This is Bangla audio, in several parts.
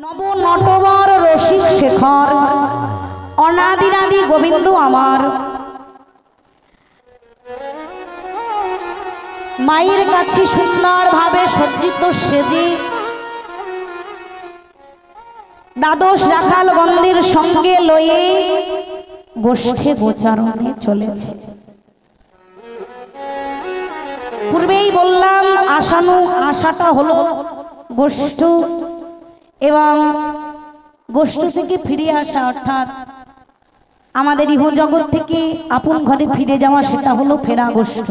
নব নটবর রসিক শেখর অনাদিনাদি গোবিন্দ আমার মায়ের কাছে সুন্দর ভাবে সজ্জিত সেজে দ্বাদশ রাখাল বন্দের সঙ্গে লয়ে গোষ্ঠে গোচারণে চলেছে। পূর্বেই বললাম আশাটা হলো গোষ্ঠ এবং গোষ্ঠ থেকে ফিরে আসা, অর্থাৎ আমাদের ইহ জগৎ থেকে আপন ঘরে ফিরে যাওয়া, সেটা হলো ফেরা গোষ্ঠ।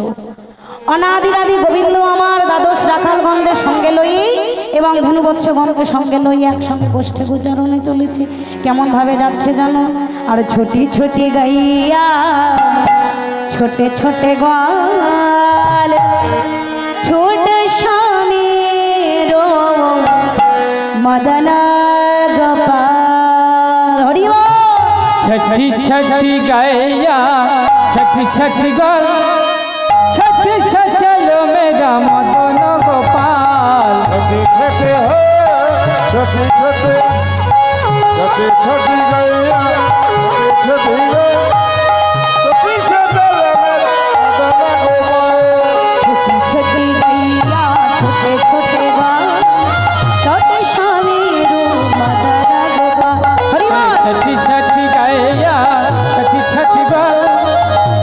অনাদিনাদি গোবিন্দ আমার দ্বাদশ রাখালগণদের সঙ্গে লই এবং ধনুবৎসগণকে সঙ্গে লই একসঙ্গে গোষ্ঠে গোচারণে চলেছে। কেমন ভাবে যাচ্ছে জানো? আর ছোটি ছোটি গাইয়া ছোটে ছোটে গোয়াল ছোট স্বামীর মদনা গোপাল। হরি বল। छठी छठी गैया छठी छठी गोल छठी चलो मेरा मदन गोपाल। छठी छठी हो छठी छठी छठी छठी गैया छठी छठी छठी चलो मेरा मदन गोपाल। छोटी छोटी गैया छोटे छोटे गोल छोटे स्वामीर मदना गोपाल। हरि बोल। छठी छठी गैया छठी छठी गोल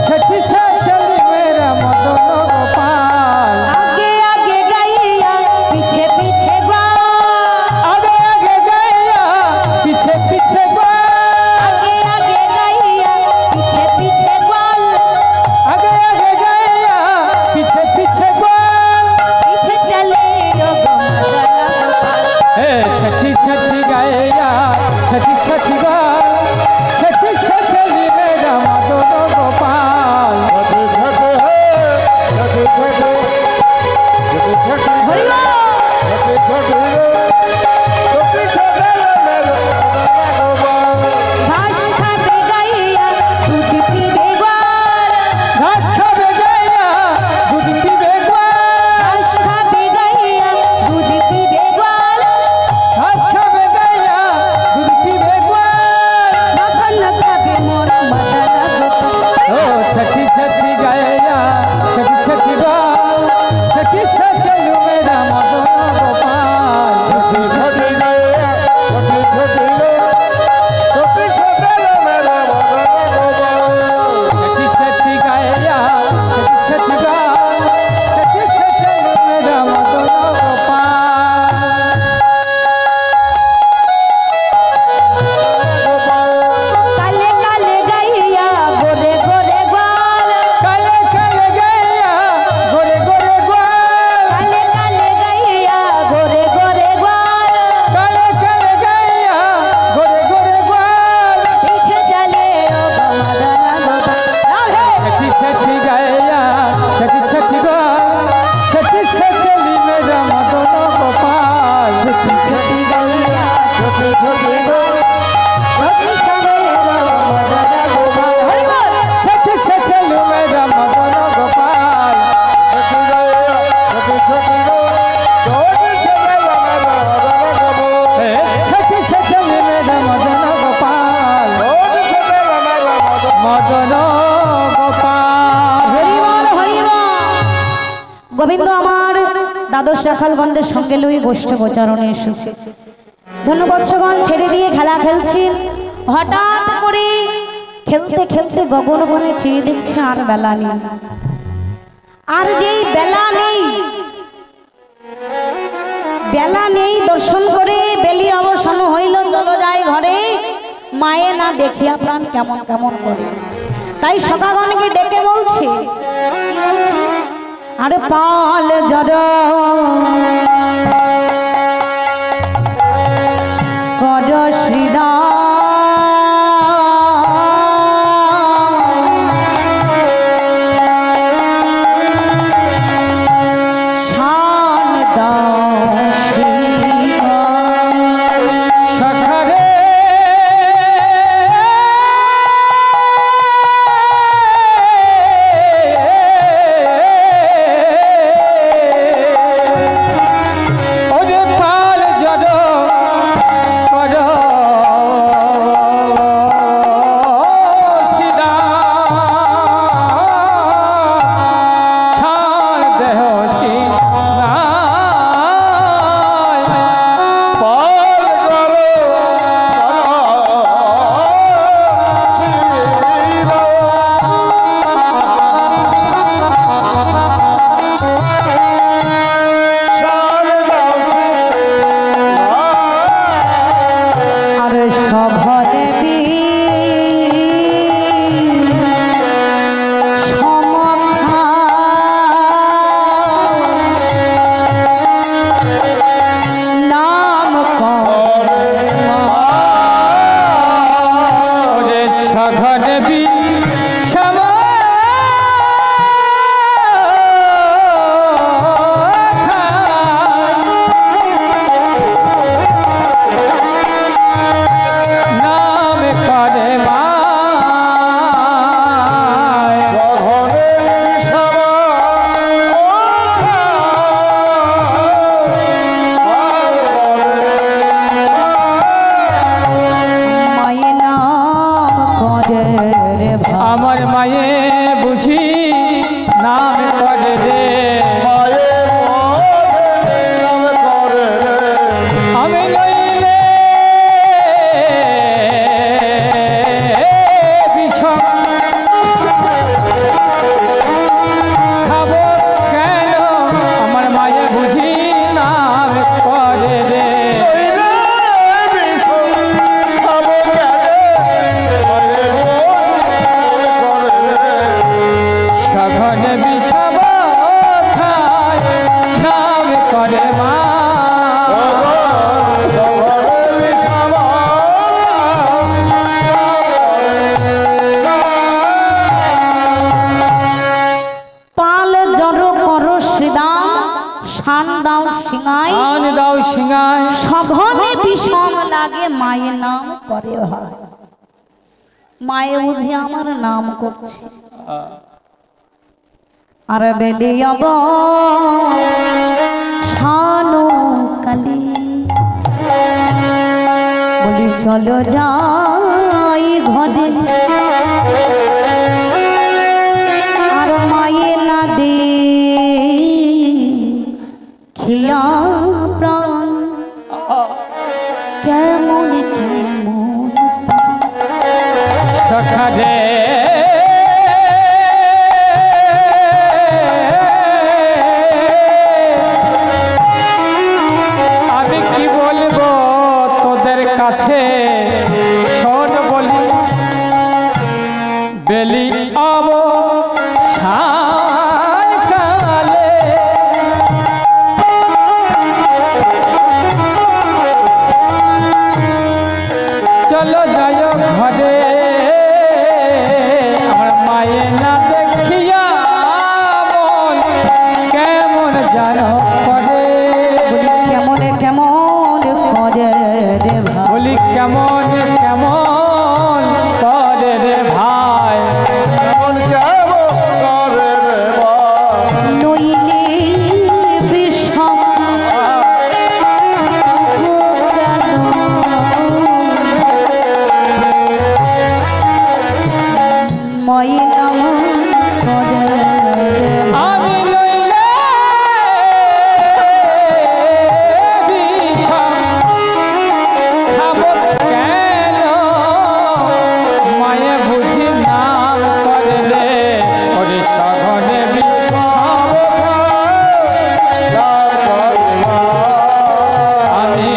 छठी चली मेरा मदन गोपाल। आगे आगे गैया पीछे पीछे गोल आगे आगे गैया पीछे पीछे गोल आगे आगे गैया पीछे पीछे गोल आगे आगे गैया पीछे पीछे गोल पीछे चले यो मदना गोपाल। हे छठी छठी गैया छठी छठी गोल छठी चली मेरा मदन गोपाल। छठी छठी हो छठी छठी छठी छठी हरि बोल। छठी छठी छठी चलो मेरा मदन गोपाल। घास खाते गैया दूध पीवे गोल घास खावे गैया दूध पीवे गोल घास खाते गैया दूध पीवे गोल घास खावे गैया दूध पीवे गोल। नखन खाते मोर मदना गोपाल। ओ छठी छठी गैया छठी छठी गोल छठी चलो मेरा मदन गोपाल। छठी छठी गैया छठी छठी छठी चलो मेरा मदन गोपाल। छठी छठी गैया छठी छठी गोल छठी चलो मेरा मदन गोपाल। काले काले गैया गोरे गोरे गोल काले काले गैया गोरे गोरे गोल काले काले गैया गोरे गोरे गोल काले काले गैया गोरे गोरे गोल पीछे चले ओ मदना गोपाल। छठी छठी गैया छठी छठी गोल छठी चली मेरा मदन गोपाल। छोटी छोटी गैया छठी छठी छोटी सवेरा मदना गोपाल। हरि बोल। छठी चलो मेरा मदन गोपाल। छठी गैया छठी छठी छठी चलो मेरा मदन गोपाल। हे छठी चली मेरा मदन गोपाल छठी चलो मेरा मदन गोपाल। হরি বল হরি বল। গোবিন্দ আমার দ্বাদশ রাখালগণদের সঙ্গে লই গোষ্ঠে গোচারণে এসেছে। ধনুবৎসগণ ছেড়ে দিয়ে খেলা খেলছেন। হঠাৎ করে খেলতে খেলতে গগন বনে চেয়ে দেখছে আর বেলা নেই। আর যেই বেলা নেই দর্শন করে বেলি অবসান হইল, চলো যাই ঘরে, মায়ে না দেখিয়া প্রাণ কেমন কেমন করে। তাই সখাগণকে ডেকে বলছে, আরে পাল জর কর শ্রীদা শান দাসী সখারে সঘনে বিষম লাগে মায়ের নাম করে ভাই। মায়ে বুঝি আমার নাম করছে আর বেলি শানো কালী বলি চলো যাই ঘরে আর মায়ে না দে খিয়া প্রাণ কেমন কেমন সখা রে আমি কি বলবো তোদের কাছে শোন বলি বেলি অবসান কালে চলো যায় ঘরে আমার মায়ে না দেখিয়া মন কেমন জানো করে কেমন কেমন করে রে ভাই বলি কেমন কেমন করে রে ভাই কেমন কেমন করে রে ভাই নইলে বিষম ময় নাম করে আমি লইলে বিষম খাবো কেন মায়ে বুঝি নাম করে রে ওরে সঘনে বিষম আমি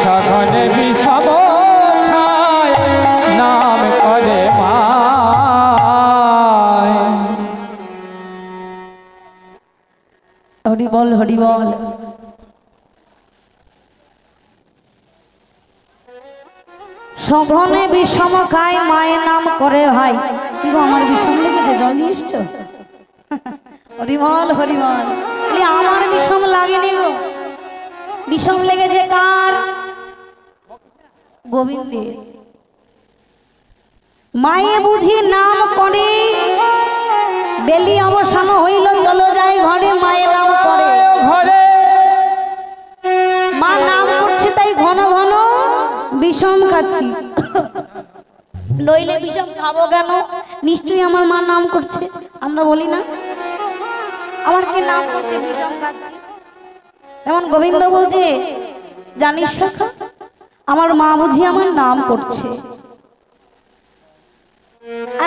সঘনে বিষম খাই নাম করে মায় হরি বল হরি বল সঘনে বিষম খায় মায়ের নাম করে ভাই কি গো আমার বিষম লেগেছে জল নিয়ে এসছো হরিবল হরিবল আমার বিষম লাগেনি গো বিষম লেগেছে কার গোবিন্দের মায়ে বুঝি নাম করে বেলি অবসান হইল চলো যাই ঘরে মায়ের নাম করে ঘরে মা নাম করছে তাই ঘন ঘন বিষম খাচ্ছি নইলে বিষম খাবো কেন নিশ্চয়ই আমার মা নাম করছে আমরা বলি না আমার কে নাম করছে বিষম খাচ্ছি যেমন গোবিন্দ বলছে জানিস সখা আমার মা বুঝি আমার নাম করছে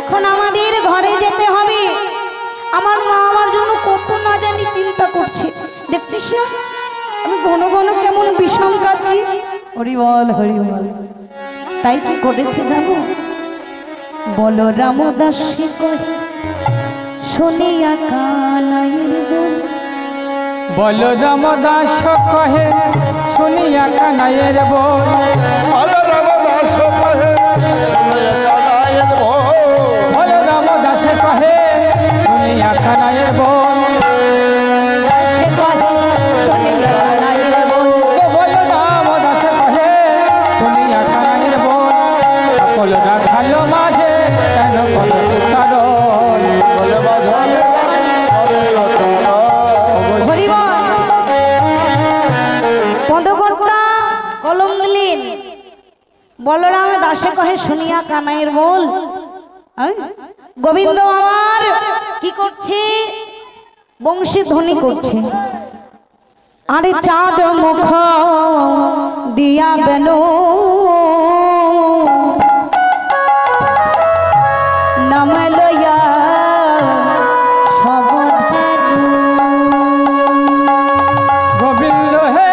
এখন আমাদের ঘরে যেতে হবে আমার মা আমার জন্য কত না জানি চিন্তা করছে দেখছিস না আমি ঘন ঘন কেমন বিষম খাচ্ছি হরি বল হরি বল তাই কি করেছে জানো বলো রামদাসী কহে শুনিয়া কানাইয়ের বল বলো রামদাস কহে শুনিয়া কানাইয়ের বল আরে রামদাস কহে কানাইয়ের বল বলো রামদাস কহে শুনিয়া কানাইয়ের বল সে কহে শুনিয়া কানাইয়ের বল বলো রামদাস কহে শুনিয়া কানাইয়ের বল সকল রাখালো মাঝে কেন বল কারণ বলে বাজারে আরে রতনা হরিবল পদকর্তা কলম দিলেন বলরাম দাসে কহে শুনিয়া কানাইয়ের বল হ্যাঁ? গোবিন্দ আমার কি করছে বংশী ধ্বনি করছে আরে চাঁদ মুখ দিয়া বেনো নাম লইয়া সবধারু গোবিন্দ হে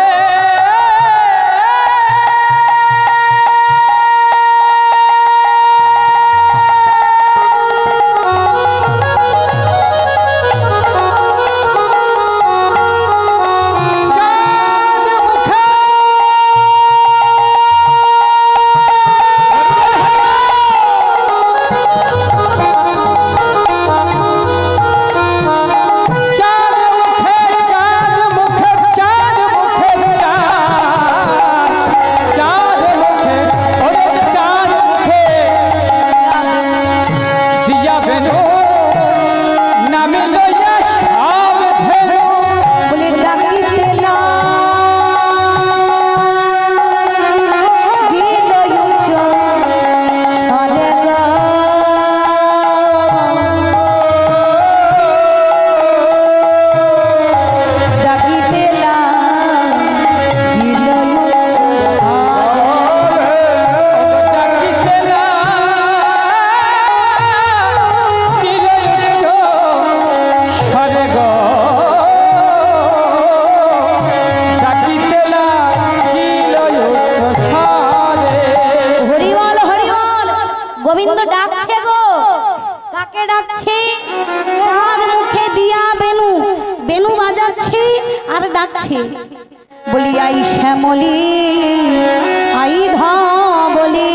চাঁদ মুখে ডাকছে, বলি আই শ্যামলি আই ধবলি,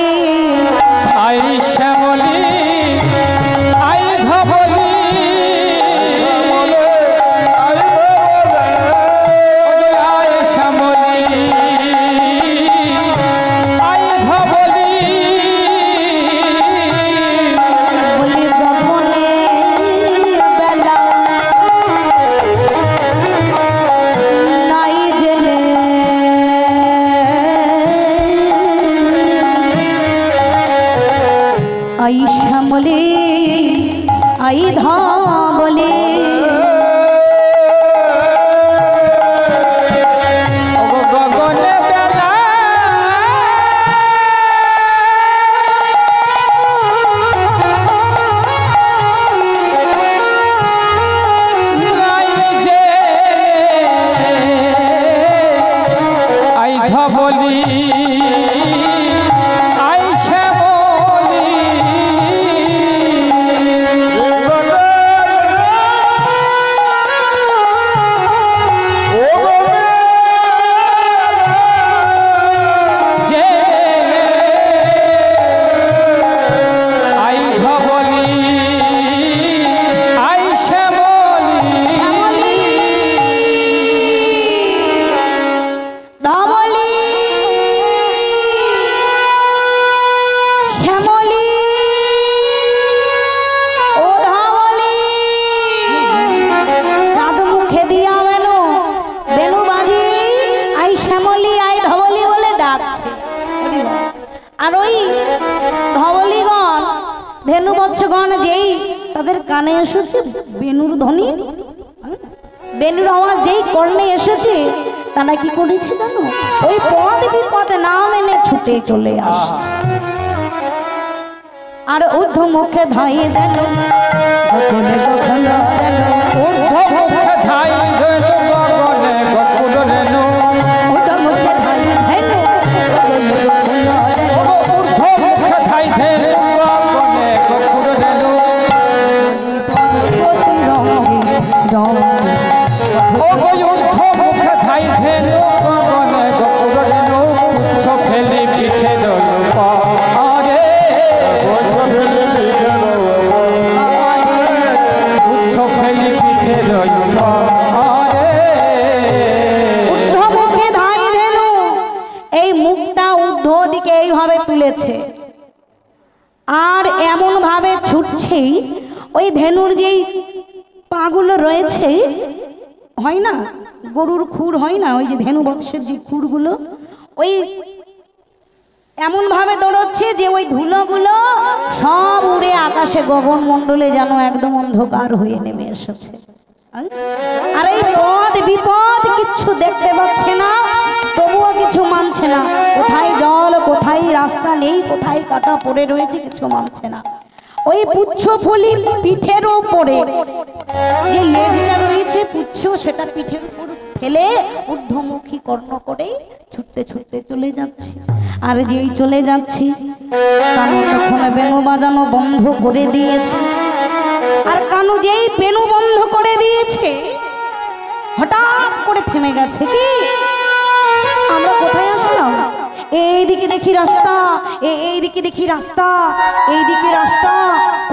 আই শ্যামলি আই ধবলি, আই শ্যামলি আই ধবলি, বলি গগনে বেলা নাই জেলে, আই শ্যামলি আই ধবলি, গগনে বেলা নাই যে আই ধবলি আই শ্যামলি, যে আই ধবলি আই শ্যামলি, ধবলি শ্যামলি ও ধবলি, চাঁদ মুখে দিয়া বেনু বেনু বাজি আই শ্যামলি আই ধবলি বলে ডাকছে। আর ওই ধবলিগণ ধেনু বৎসগণ যেই তাদের কানে এসেছে বেনুর ধ্বনি, বেনুর আওয়াজ যেই কর্ণে এসেছে, তারা কি করেছে জানো, ওই পদ বিপদে না মেনে ছুটে চলে আসছে। আর ঊর্ধ্ব মুখে ধাই দেন গোকুলে গোকুল দেন, ঊর্ধ্ব মুখে ধাই ধেনু গগনে গোকুল রেণু, ঊর্ধ্ব মুখে ধাই দেন গোকুলে গোকুল দেন, ঊর্ধ্ব মুখে ধাই ধেনু গগনে গোকুল রেণু, প্রতি রঙে রঙে ও গো ঊর্ধ্ব মুখে ধাই ধেনু গগনে গোকুল রেণু, পুচ্ছ ফেলি পিঠে দলু পারে, পুচ্ছ ফেলি পিঠে দলু পারে, ঊর্ধ্ব মুখে ধাই ধেনু, এই মুখটা ঊর্ধ্ব দিকে এইভাবে তুলেছে, আর এমন ভাবে ছুটছে ওই ধেনুর যেই পাগুলো রয়েছে, হয় না গরুর খুর হয় না, ওই যে ধেনু বৎসের যে খুরগুলো, ওই এমন ভাবে দৌড়চ্ছে যে ওই ধুলোগুলো সব উড়ে আকাশে গগন মণ্ডলে যেন একদম অন্ধকার হয়ে নেমে এসেছে। আর এই পদ বিপদ কিচ্ছু দেখতে পাচ্ছে না, তবুও কিছু মানছে না, কোথায় জল কোথায় রাস্তা নেই, কোথায় কাটা পড়ে রয়েছে কিছু মানছে না। ওই পুচ্ছ ফুলি পিঠের উপরে যে লেজটা রয়েছে পুচ্ছ, সেটা পিঠের উপর ফেলে ঊর্ধ্বমুখী কর্ণ করে ছুটতে ছুটতে চলে যাচ্ছে। আর যেই চলে যাচ্ছি কানু তখন বেনু বাজানো বন্ধ করে দিয়েছে, আর কানু যেই বেনু বন্ধ করে দিয়েছে হঠাৎ করে থেমে গেছে। কি আমরা কোথায় আসলাম? এইদিকে দেখি রাস্তা, এইদিকে দেখি রাস্তা, এইদিকে রাস্তা,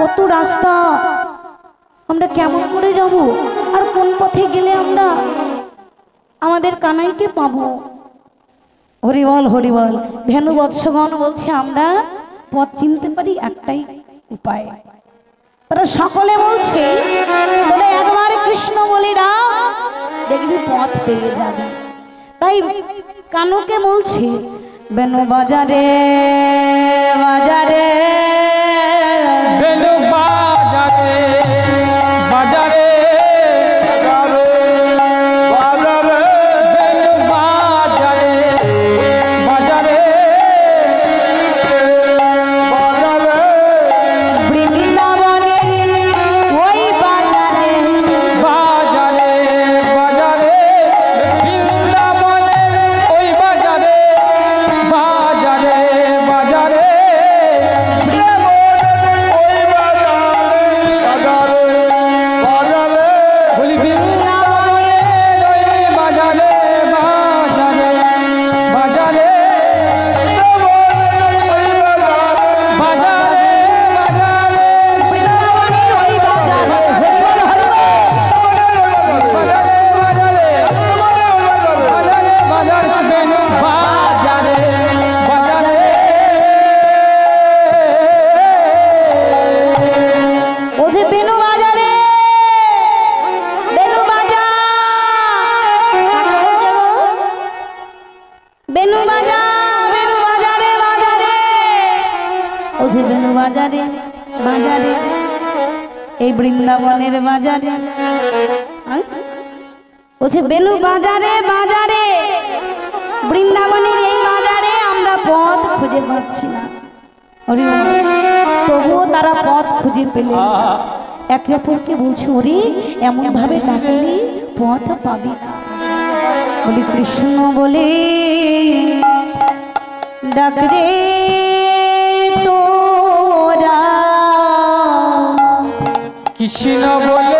কত রাস্তা, আমরা কেমন করে যাব? আর কোন পথে গেলে আমরা আমাদের কানাইকে পাবো? হরিবল হরিবল। ধেনু বৎসগণ বলছে আমরা পথ চিনতে পারি, একটাই উপায়। তারা সকলে বলছে বলে একবার কৃষ্ণ বলি রাম, দেখবি পথ পেয়ে যাবে। তাই কানুকে বলছে বেনু বাজারে বাজারে, বেনু বাজারে বাজারে, বেনু বাজারে বাজারে, বৃন্দাবনের ওই বাজারে বাজারে বাজারে, বৃন্দাবনের ওই বাজারে বাজারে বাজারে, বলছে বেনু বাজারে বাজারে, এই বৃন্দাবনের বাজারে, বলছে বেনু বাজারে বাজারে, বৃন্দাবনের এই বাজারে আমরা পথ খুঁজে পাচ্ছি না। তবুও তারা পথ খুঁজে পেলে একে অপরকে বলছে, ওরে এমন ভাবে ডাকলি পথ পাবি না। বলি কৃষ্ণ বলে ডাকরে তোরা, কৃষ্ণ বলে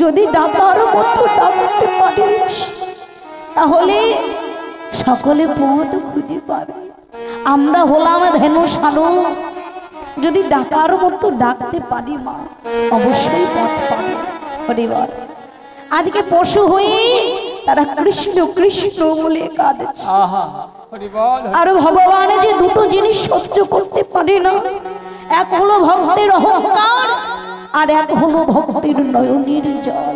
যদি ডাকার মতো ডাকতে পারিস তাহলে সকলে পথ খুঁজে পাবে। আমরা হলাম ধেনু সানু, যদি ডাকার মতো ডাকতে পারি মা অবশ্যই পথ পাবে। হরিবল। আজকে পশু হয়ে তারা কৃষ্ণ কৃষ্ণ বলে কাঁদছে। আর ভগবান যে দুটো জিনিস সহ্য করতে পারে না, এক হলো ভক্তের অহংকার আর এক হলো ভক্তের নয়নের জল।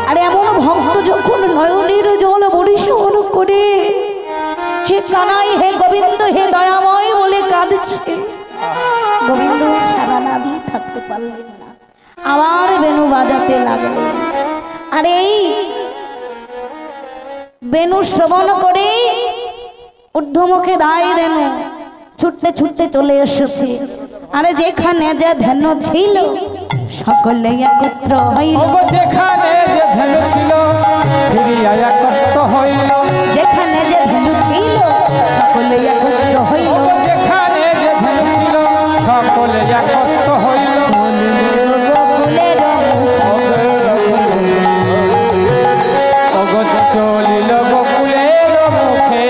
আর এমন ভক্ত যখন নয়নের জল বরিশন করে হে কানাই হে গোবিন্দ হে দয়াময় বলে কাঁদছে, গোবিন্দ সারা পারলেন না, আবার বেনু বাজাতে লাগলেন। আর এই বেনু শ্রবণ করে ঊর্ধ্বমুখে দাঁড়িয়ে দেন, ছুটতে ছুটতে চলে এসেছে। আরে যেখানে যে ধ্যান ছিল সকলে একত্র হইল, ওগো যেখানে যে ধ্যান ছিল ফিরিয়া একত্র হইল, যেখানে যে ধ্যান ছিল সকলে একত্র হইল, ওগো যেখানে যে ধ্যান ছিল সকলে একত্র হইল। গোকুলের ওগো চলিল গোকুলের মুখে,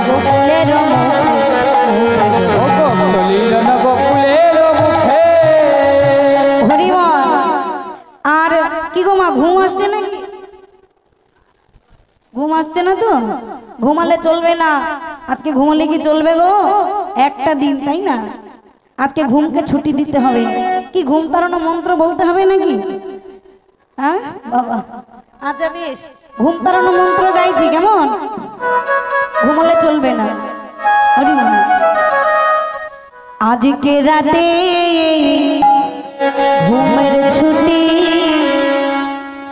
গোকুলের ওগো চলিল না গোকুলের মুখে। হরিবল। আর কি গো মা, ঘুম আসছে নাকি? ঘুম আসছে না তো? ঘুমালে চলবে না। আজকে ঘুমালে কি চলবে গো? একটা দিন, তাই না? আজকে ঘুমকে ছুটি দিতে হবে। কি ঘুম তাড়ানো মন্ত্র বলতে হবে নাকি? হ্যাঁ বাবা, আচ্ছা বেশ, ঘুম তাড়ানো মন্ত্র গাইছি, কেমন? ঘুমালে চলবে না। হরিবল। আজকে রাতে ঘুমের ছুটি,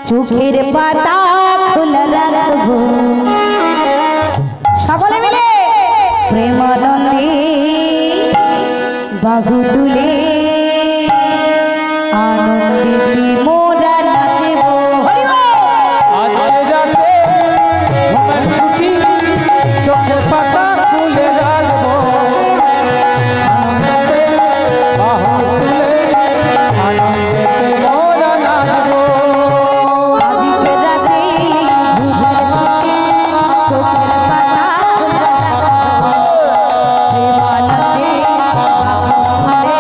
চোখের পাতা খোলা রাখবো, সকলে মিলে প্রেমানন্দে বাহু তুলে আনন্দে মোরা নাচব। আজকে রাতে ঘুমের ছুটি, চোখের পাতা খুলে রাখবো, আনন্দে বাহু তুলে আনন্দেতে মোরা নাচবো। আজকে রাতে ঘুমের ছুটি, চোখের পাতা খোলা রাখবো, প্রেমানন্দে বাহু তুলে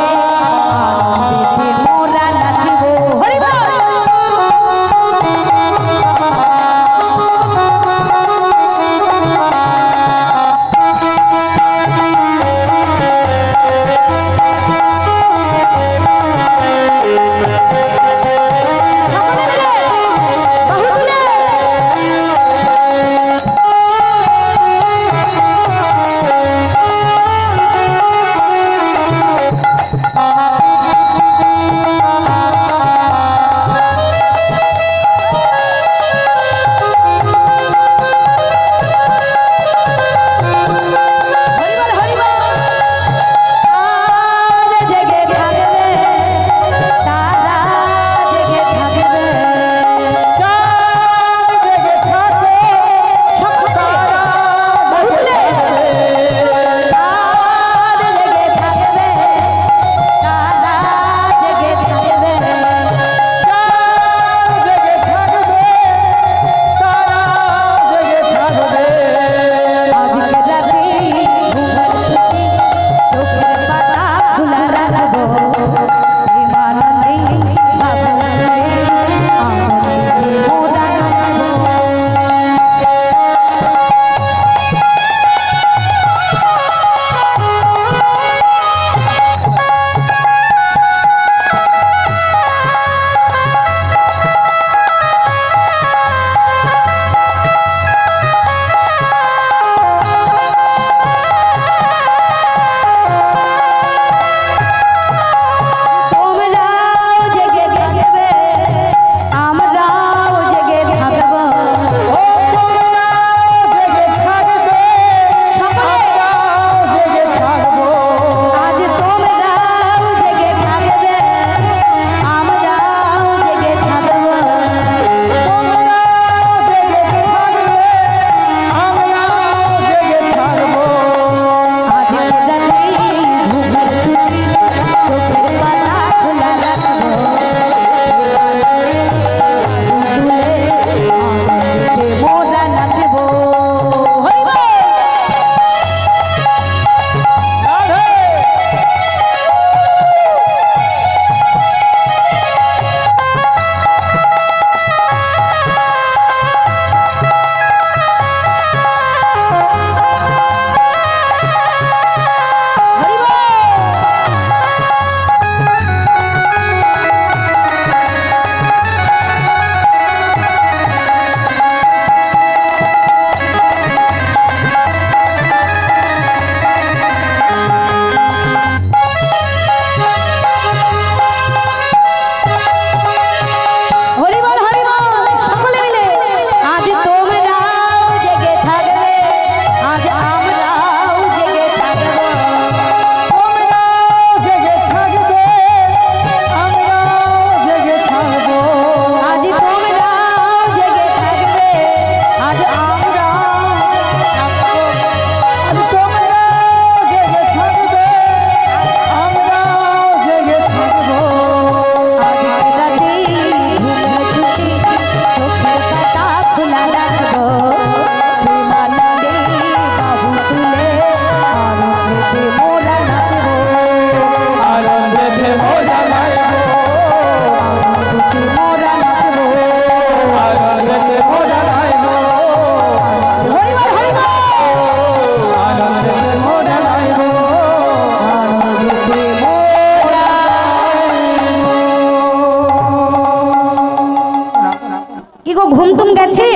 টুম গেছে?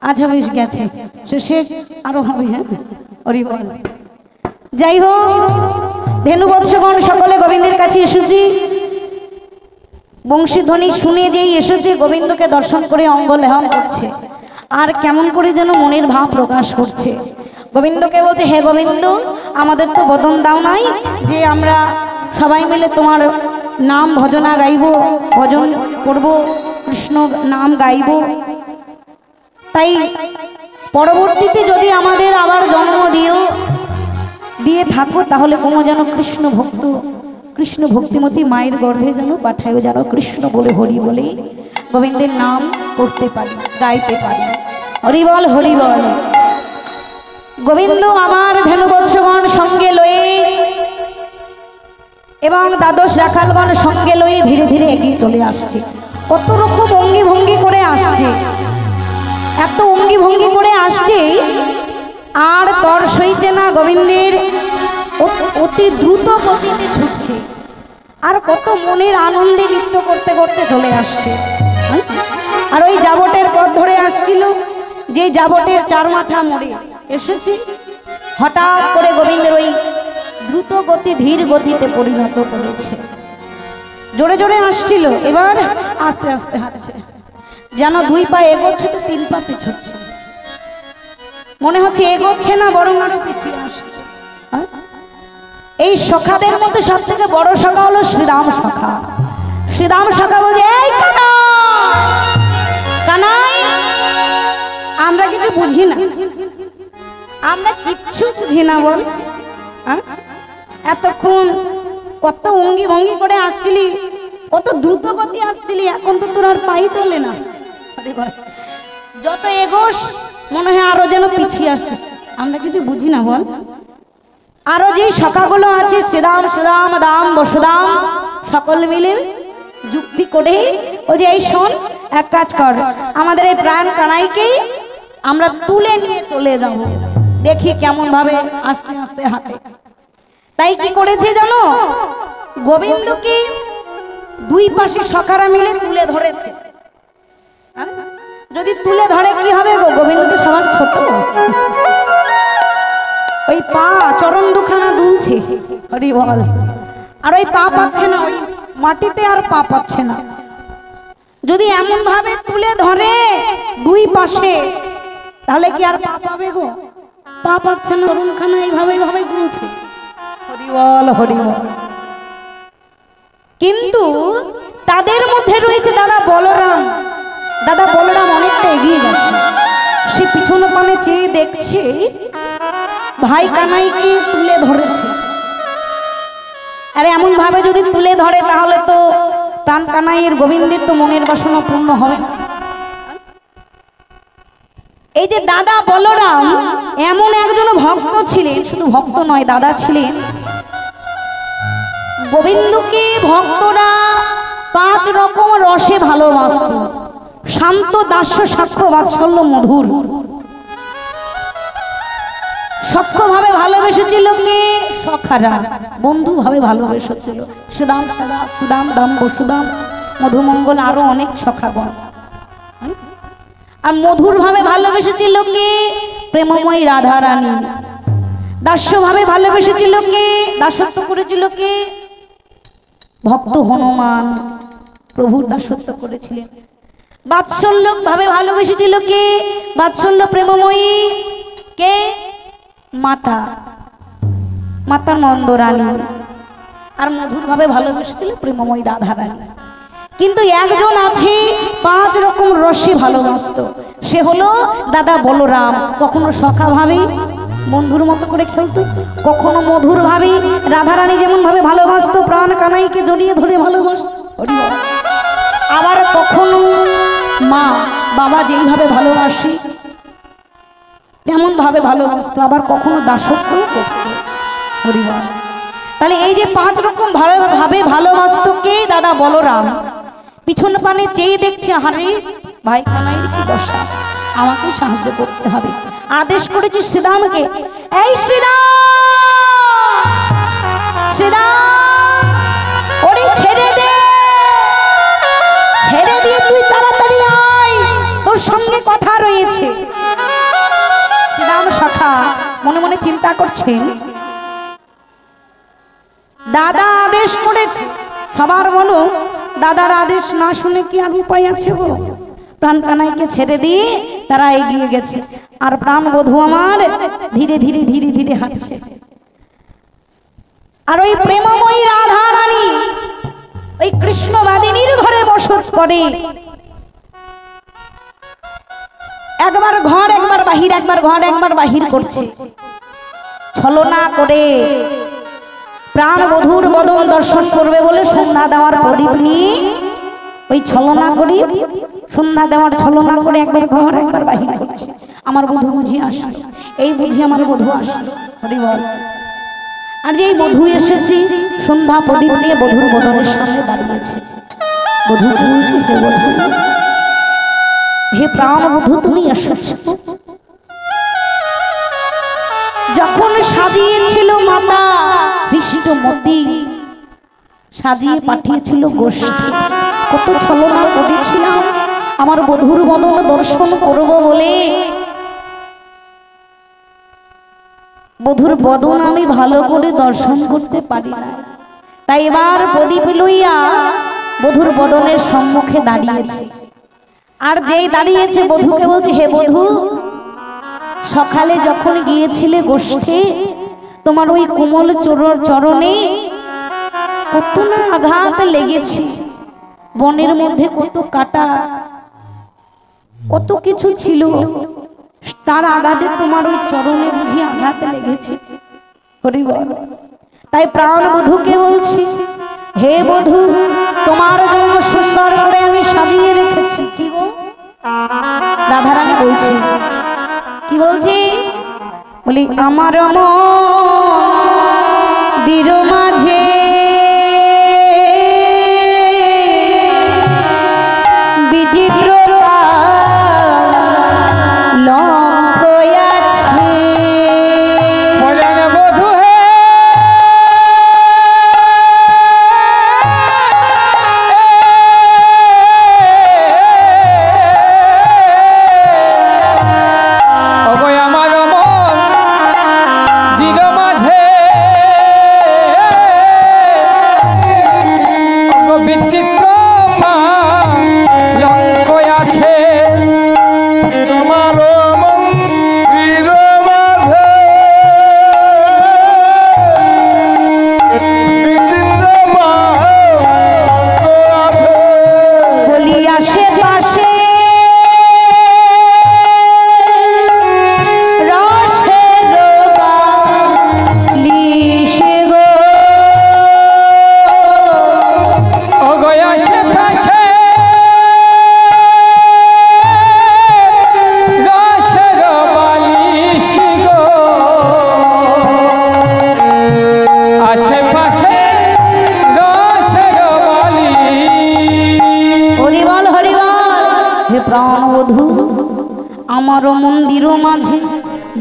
আচ্ছা বেশ গেছে, সে আরো হবে। হ্যাঁ হরি বল। যাই হোক, ধেনু বৎসগণ সকলে গোবিন্দের কাছে এসেছি। বংশীধ্বনি শুনে যেই এসেছে, গোবিন্দকে দর্শন করে অঙ্গ লেহন করছে, আর কেমন করে যেন মনের ভাব প্রকাশ করছে। গোবিন্দকে বলছে, হে গোবিন্দ, আমাদের তো বদন দাও নাই যে আমরা সবাই মিলে তোমার নাম ভজনা গাইব, ভজন করব, কৃষ্ণ নাম গাইব। তাই পরবর্তীতে যদি আমাদের আবার জন্ম দিয়ে থাকো, তাহলে কোনো যেন কৃষ্ণ ভক্ত, কৃষ্ণ ভক্তিমতী মায়ের গর্ভে যেন পাঠায়ও, যেন কৃষ্ণ বলে হরি বলে গোবিন্দের নাম করতে পারি, গাইতে পারি। হরি বল, হরি বল। গোবিন্দ আমার ধেনুবৎসগণ সঙ্গে লয়ে এবং দ্বাদশ রাখালগণ সঙ্গে লয়ে ধীরে ধীরে এগিয়ে চলে আসছে। কত রকম অঙ্গি ভঙ্গি করে আসছে, এত অঙ্গি ভঙ্গি করে আসছে, আর তর সইছে না। গোবিন্দের অতি দ্রুত গতিতে ছুটছে, আর কত মনের আনন্দে নৃত্য করতে করতে চলে আসছে। আর ওই জাবটের পথ ধরে আসছিল, যে জাবটের চার মাথা মোড়ে এসেছে, হঠাৎ করে গোবিন্দের ওই দ্রুত গতি ধীর গতিতে পরিণত করেছে। জোরে জোরে আসছিল, এবার আস্তে আস্তে হাঁটছে, যেন দুই পা এগোচ্ছে তো তিন পা পিছোচ্ছে। মনে হচ্ছে এগোচ্ছে না, বরং আরো পিছিয়ে আসছে। এই সখাদের মধ্যে সব থেকে বড় সখা হলো শ্রীরাম সখা। শ্রীরাম সখা বলছে, এই কানাই, আমরা কিছু বুঝি না, আমরা কিচ্ছু বুঝি না বল। এতক্ষণ কত অঙ্গি ভঙ্গি করে আসছিলি, কত দ্রুত গতি আসছিলি, এখন তো তোর আর পাই চলে না। যত এগোস মনে হয় আরো যেন পিছিয়ে আসছিস, আমরা কিছু বুঝি না বল। আরো যে সখাগুলো আছে, শ্রীদাম, সুদাম, দাম, বসুদাম, সকল মিলে যুক্তি করে ও যে, এই শোন, এক কাজ কর, আমাদের এই প্রাণ কানাইকে আমরা তুলে নিয়ে চলে যাব, দেখি কেমন ভাবে আস্তে আস্তে হাঁটে। তাই কি করেছে জানো, গোবিন্দকে দুই পাশে সখারা মিলে তুলে ধরেছে। যদি তুলে ধরে কি হবে গো, গোবিন্দ তো সবার ছোট, ওই পা চরণ দুখানা দুলছে, হরি বল, আর ওই পা পাচ্ছে না, ওই মাটিতে আর পা পাচ্ছে না। যদি এমন ভাবে তুলে ধরে দুই পাশে, তাহলে কি আর পা পাবে গো, পা পাচ্ছে না, চরণখানা এইভাবে এইভাবে দুলছে, হরি বল, হরি বল। কিন্তু তাদের মধ্যে রয়েছে দাদা বলরাম। দাদা বলরাম অনেকটা এগিয়ে গেছে, সে পিছন পানে চেয়ে দেখছে ভাই কানাইকে তুলে ধরেছে। আরে এমন ভাবে যদি তুলে ধরে, তাহলে তো প্রাণ কানাইয়ের গোবিন্দের তো মনের বাসনা পূর্ণ হবে না। এই যে দাদা বলরাম এমন একজন ভক্ত ছিলেন, শুধু ভক্ত নয়, দাদা ছিলেন। গোবিন্দকে ভক্তরা 5 রকম রসে ভালোবাসত। শান্ত, দাস্য, সাক্ষ্য, বাৎসল্য, মধুর। সখ্য ভাবে ভালোবেসেছিল কে, সখারা বন্ধু ভাবে ভালোবেসেছিল। সুদাম, সদা, সুদাম, দাম, বসুদাম, মধুমঙ্গল, আরো অনেক সখাগণ। আর মধুর ভাবে ভালোবেসেছিল কে, প্রেমময়ী রাধা রানী। দাস্য ভাবে ভালোবেসেছিল কে, দাসত্ব করেছিল কে, ভক্ত হনুমান প্রভুর দাসত্ব করেছিলেন। বাৎসল্য ভাবে ভালোবেসেছিল কে, বাৎসল্য প্রেমময়ী কে, মাতা, মাতা নন্দ রানী। আর মধুর ভাবে ভালোবেসেছিল প্রেমময়ী রাধা রানী। কিন্তু একজন আছে 5 রকম রসে ভালোবাসত, সে হলো দাদা বলরাম। কখনো সখা ভাবে বন্ধুর মতো করে খেলতো, কখনো মধুর ভাবে রাধারানী যেমন ভাবে ভালোবাসতো, প্রাণ কানাইকে জড়িয়ে ধরে ভালোবাসত, আবার কখনো মা বাবা যেইভাবে ভালোবাসে তেমন ভাবে ভালোবাসতো, আবার কখনো দাসত্ব করতো, হরিবল। তাহলে এই যে 5 রকম ভাবে ভালোবাসতো কে, দাদা বলরাম। পিছন পানে চেয়ে দেখছে, হারে ভাই কানাইয়ের কি দশা, আমাকে সাহায্য করতে হবে। আদেশ করেছে শ্রীরামকে, এই শ্রীরাম, শ্রীরাম, ওরে ছেড়ে দে, ছেড়ে দিয়ে তুই তার চিন্তা করছেন দাদা আদেশ করেছে, সবার বলো দাদার আদেশ না শুনে কি আর উপায় আছে গো? প্রাণ কানাইকে ছেড়ে দিয়ে তারা এগিয়ে গেছে, আর প্রাণ বধূ আমার ধীরে ধীরে ধীরে ধীরে হাঁটছে। আর ওই প্রেমময়ী রাধা রানী ওই কৃষ্ণবাদিনীর ঘরে বসত করে। একবার ঘর একবার বাহির, একবার ঘর একবার বাহির করছে, ছলনা করে প্রাণ বধূর বদন দর্শন করবে বলে সন্ধ্যা দেওয়ার প্রদীপ নিয়ে ওই ছলনা করি, সন্ধ্যা দেওয়ার ছলনা করে একবার ঘর একবার বাহির করছে। আমার বধূ বুঝি আসলো, এই বুঝি আমার বধূ আসলো, হরি বল। আর যেই বধূ এসেছি সন্ধ্যা প্রদীপ নিয়ে বধূর বদনের সামনে দাঁড়িয়েছে। বধূ বলছে, হে বধূ, হে প্রাণ বধূ, তুমি এসেছ। যখন সাজিয়েছিল মাতা হৃষ্টমতী, সাজিয়ে পাঠিয়েছিল গোষ্ঠী, কত ছলনা করেছিলাম আমার বধূর বদন দর্শন করব বলে। বধূর বদন আমি ভালো করে দর্শন করতে পারি না, তাই এবার প্রদীপ লইয়া বধূর বদনের সম্মুখে দাঁড়িয়েছে। আর যেই দাঁড়িয়েছে বধূকে বলছে, হে বধূ, সকালে যখন গিয়েছিলে গোষ্ঠে তোমার ওই কোমল চরণে কত না আঘাত লেগেছে, বনের মধ্যে কত কাটা কত কিছু ছিল, তার আঘাতে তোমার ওই চরণে বুঝি আঘাত লেগেছে। হরি বল। তাই প্রাণ বধূকে বলছি, হে বধূ, তোমার জন্য সুন্দর করে আমি সাজিয়ে রেখেছি। কি গো? রাধারানী বলছি, কি বলছি? বলি আমার মন্দির মাঝে বিচিত্র লঙ্ক আছে। বলেন বধূ হে, ওগো আমার মন্দির মাঝে ওগো বিচিত্র লঙ্ক আছে। তোমার মন্দির মাঝে বিচিত্র আছে। বলি আশেপাশে রসের বালিশে গো, ওগো আশেপাশে রসের বালিশ গো, আশেপাশে রসের বালিশ। হরি বল, হরি বল। হে প্রাণ বধূ, আমার মন্দির মাঝে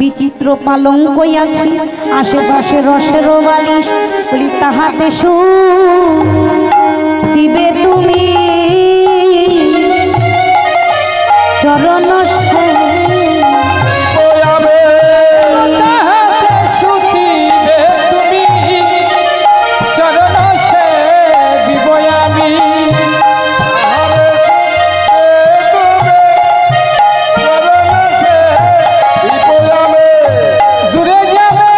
বিচিত্র পালঙ্ক আছে, আশেপাশে রসের বালিশ। বলি তাহাতে দিবে তুমি চরণ ওয়াবে তাহাতে শুধিবে তুমি চরণ সে দিব আমি। দূরে যাবে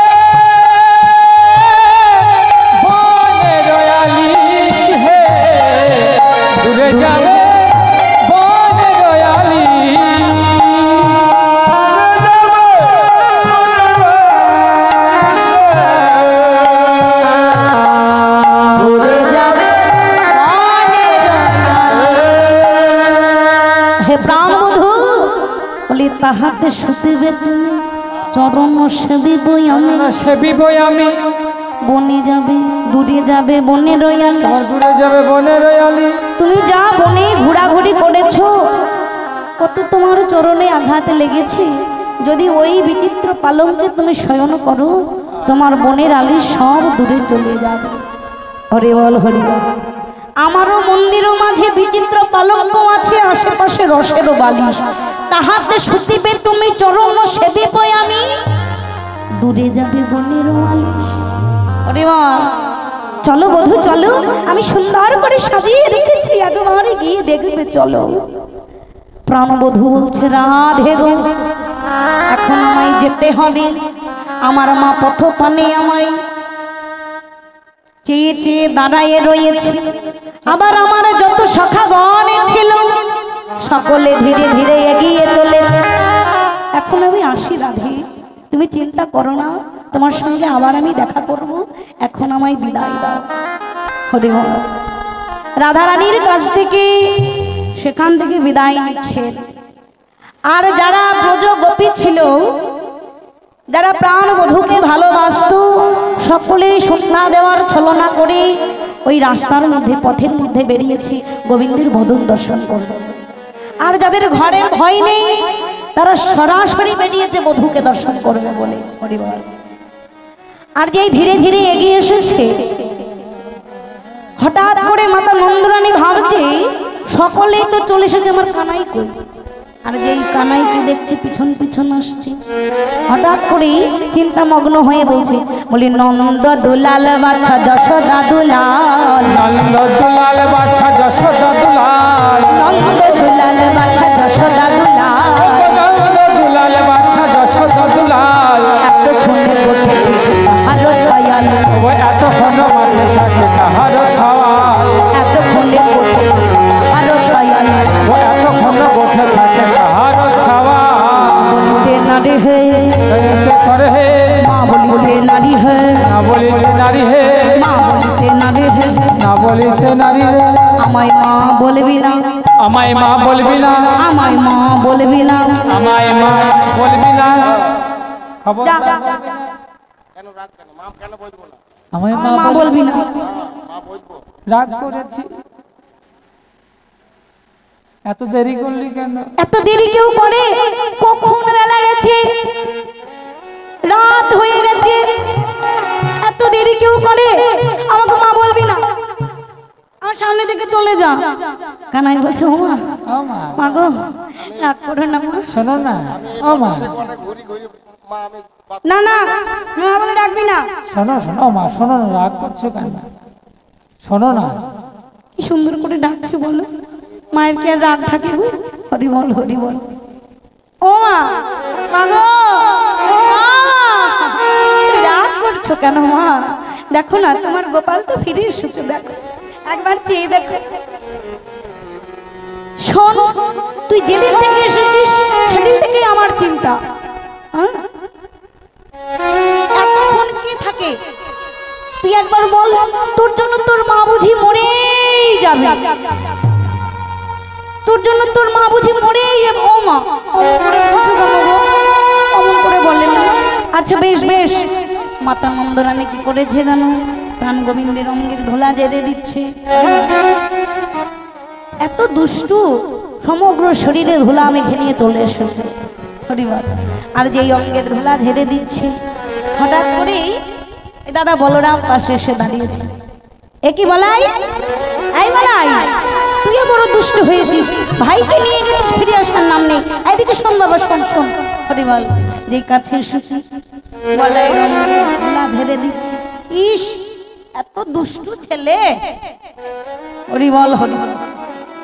বনের আলিশ হে, দূরে যাবে বনের আলিশ। ঘুরে যাবে বনের আলি। হে প্রাণ বধূ, বলি তাহাতে শুতিবে তুমি চরণ সেবিব আমি। সেবিব আমি, বনে যাবে, দূরে যাবে বনের রয়ালি। আর দূরে যাবে বনের আলি। তুমি যা বনে ঘোরাঘুরি করেছো, কত তোমার চরণে আঘাত লেগেছে। যদি ওই বিচিত্র পালঙ্কে তুমি শয়ন করো, তোমার বনের আলি সব দূরে চলে যাবে। হরি বল, হরি বল। আমারও মন্দিরও মাঝে বিচিত্র পালঙ্ক আছে, আশেপাশে রসেরও বালিশ। তাহাতে শুতিবে তুমি চরণ সেদিব আমি। দূরে যাবে বনের মালিশ। ওরে মা, চলো বধূ চলো, আমি সুন্দর করে সাজিয়ে রেখেছি, একবারে গিয়ে দেখবে চলো। প্রাণবধূ বলছে রাধে গো, এখন আমায় যেতে হবে, আমার মা পথ পানে আমায় চেয়ে চেয়ে দাঁড়ায় রয়েছে। আবার আমার যত সখাগণ ছিল সকলে ধীরে ধীরে এগিয়ে চলেছে। এখন আমি আসি রাধে, তুমি চিন্তা করো না, তোমার সঙ্গে আবার আমি দেখা করব, এখন আমায় বিদায় দাও। হরি বল। রাধারানীর কাছ থেকে সেখান থেকে বিদায় নিচ্ছে। আর যারা ব্রজ গোপী ছিল, যারা প্রাণ বধূকে ভালোবাসত, সকলে স্বপ্না দেওয়ার ছলনা করে ওই রাস্তার মধ্যে পথের মধ্যে বেরিয়েছে গোবিন্দের বদন দর্শন করবে। আর যাদের ঘরের ভয় নেই তারা সরাসরি বেরিয়েছে বধূকে দর্শন করবে বলে। হরিবল। আর যেই ধীরে ধীরে এগিয়ে এসেছে, হঠাৎ করে মাতা নন্দরানী ভাবছে সকলেই তো চলে এসেছে, আমার কানাই কই। আর যেই কানাইকে দেখছে পিছন পিছন আসছে, হঠাৎ করে চিন্তামগ্ন হয়ে বলছে, বলি নন্দ দুলাল বাছা যশোদা দুলাল, নন্দ দুলাল বাছা যশোদা দুলাল, নন্দ দুলাল বাছা যশোদা দুলাল, নন্দ দুলাল বাছা যশোদা দুলাল। এতক্ষণে বসেছে আরো ছয়াল, ও এতক্ষণ মাঠে থাকে কাহারো ছাওয়াল, এতক্ষণে বসেছে আরো ছয়াল। ও এতক্ষণ বসে থাকে কাহারো ছাওয়াল। বলিতে নারী হে, বলিতে করে হে, মা বলিতে নারী হে, না বলিতে নারী হে, মা বলিতে নারী হে, না বলিতে নারী রে। আমায় মা বলবি না, আমায় মা বলবি না, আমায় মা বলবি না। আমায় মা বলবি না। খবর যা, কেন রাগ কেন? মা কেন বলবো না? আমায় মা বলবি না। মা বলবো। রাগ করেছি, এত দেরি করলি কেন? এত দেরি কেউ করে? কখন বেলা গেছে, রাত হয়ে গেছে, এত দেরি কেউ করে? আমাকে মা বলবি না, আমার সামনে থেকে চলে যা। কানাই বলছে ও মা, ও মা, মা গো রাগ করো না মা। শোনো না, ও মা, অনেক ঘুরি ঘুরি মা আমি না না, মা বলে ডাকবি না। শোনো শোনো মা, শোনো না, রাগ করছো কেন? শোনো না। কি সুন্দর করে ডাকছে বলো, মায়ের কি আর রাগ থাকে গো? হরি বল হরি বল। ও মা, মা গো, মা, তুমি রাগ করছো কেন মা? দেখো না তোমার গোপাল তো ফিরে এসেছে, দেখো একবার চেয়ে দেখো। শোন, তুই যেদিন থেকে এসেছিস সেদিন থেকে আমার চিন্তা। হ্যাঁ? এতক্ষণ কে থাকে তুই একবার বল, তোর জন্য তোর মা বুঝি মরেই যাবে, তোর জন্য তোর মা বুঝি মরেই যাবে। ও মা, অমন করে বলছো কেন গো? অমন করে বললেন না। আচ্ছা বেশ বেশ। মাতা নন্দরানী কি করেছে জানো? প্রাণ গোবিন্দের অঙ্গের ধোলা জেরে দিচ্ছে। এত দুষ্টু, সমগ্র শরীরে ধুলা আমি ঘেনিয়ে চলে এসেছে। হরিবল। আর যেই অঙ্গের ধুলা ঝেড়ে দিচ্ছে, হঠাৎ করেই এই দাদা বলরাম পাশে এসে দাঁড়িয়েছে। এ কি বলাই? এই বলাই, তুইও বড় দুষ্ট হয়েছিস, ভাইকে নিয়ে গেছিস, ফিরে আসার নাম নেই। এদিকে শোন বাবা, শোন শোন। হরিবল। যেই কাছে এসেছি, বলাই অঙ্গের ধুলা ঝেড়ে দিচ্ছে। ইস, এত দুষ্টু ছেলে। হরিবল হরিবল।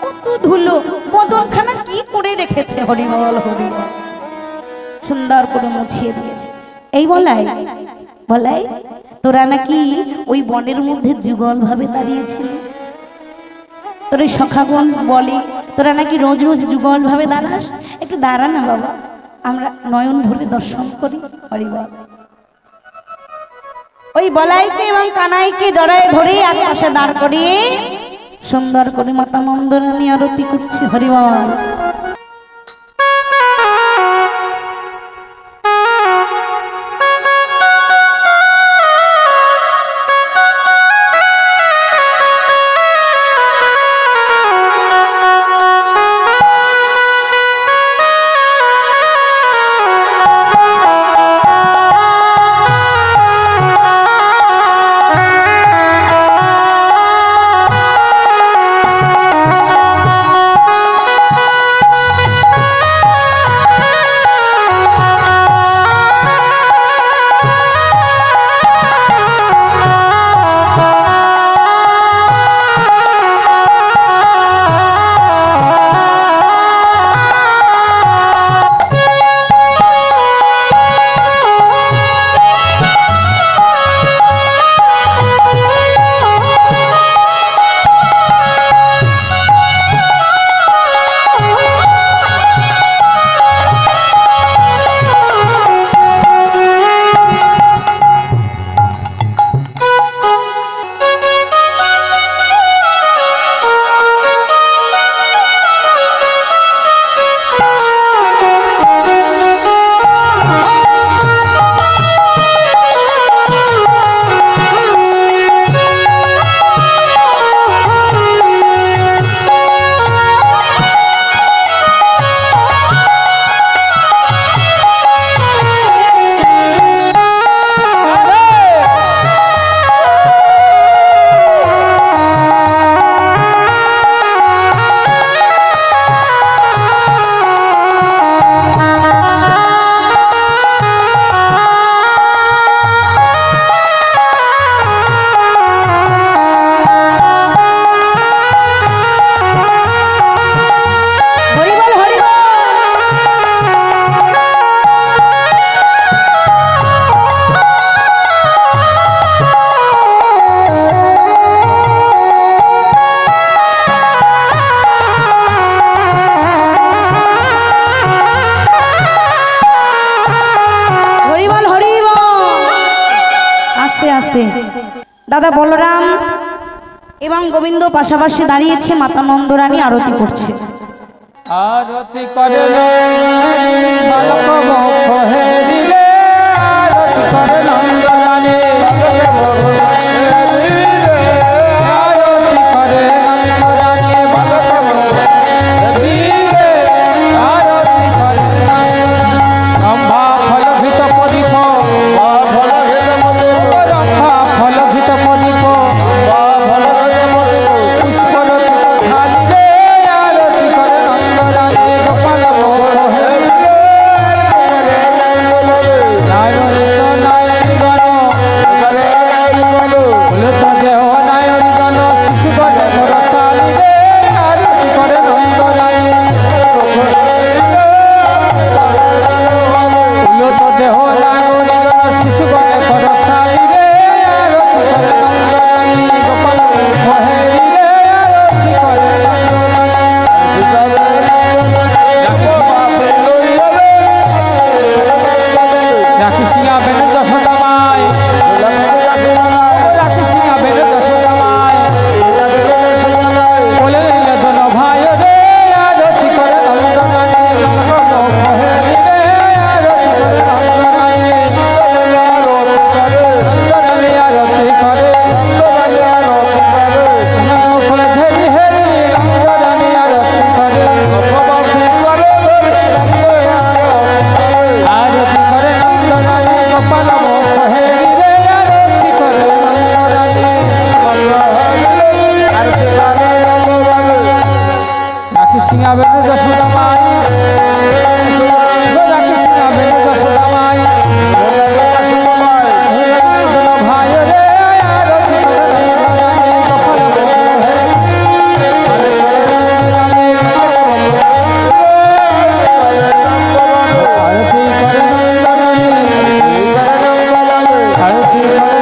কত ধুলো, বদনখানা কি করে রেখেছে। হরিবল হরিবল। সুন্দর করে মুছিয়ে দিয়েছে। এই বলাই, বলাই তোরা নাকি ওই বনের মধ্যে যুগল ভাবে দাঁড়িয়েছিলি, তোর ওই সখাগণ বলে তোরা নাকি রোজ রোজ যুগল ভাবে দাঁড়াস। একটু দাঁড়া না বাবা, আমরা নয়ন ভরে দর্শন করি। হরিবল। ওই বলাইকে এবং কানাইকে জড়ায় ধরে এক পাশে দাঁড় করিয়ে সুন্দর করে মাতা নন্দরানী আরতি করছে। হরিবল। আস্তে। দাদা বলরাম এবং গোবিন্দ পাশাপাশি দাঁড়িয়েছে, মাতা নন্দরানী আরতি করছে। আরতি করে বালক মুখ হেরিলে, আরতি করে নন্দরানী, আরতি করে নন্দরানী বালক মুখ হেরিলে, আরতি করে রম্ভা ফলভিত প্রদীপ, রম্ভা ফলভিত প্রদীপ, পুষ্পরতি থালি রে, আরতি করে নন্দরানী গোপাল মোর হেরিলে, নারায়ণ নারায়ণ ফুলত দেহ নারায়ণ শিশু করে মোর তালি রে, আরতি করে নন্দরানী, ফুলত দেহ নারায়ণ শিশু করে মোর তালি রে, আরতি করে নন্দরানী গোপাল মোর হেরিলে, আরতি করে রাখি সিংহা বেনে যশোদা মাই, রাখি সিংহা বেনে যশোদা মাই, বলে নিলে দন ভাই রে, আরতি করে নন্দরানী বালক মুখ হেরিলে, আরতি করে নন্দরানী, নন্দরানী আরতি করে মুখ ধরি হেরি, নন্দরানী আরতি করে, আরতি করে নন্দরানী গোপাল মুখ হেরিলে, আরতি করে নন্দরানী, রাখি সিংহা বেনে যশোদা মাই, রাখি সিংহা বেনে যশোদা মাই, ভাই রে, আরতি করে নন্দরানী গোপাল মুখ আরতি করে নন্দরানী, আরতি করে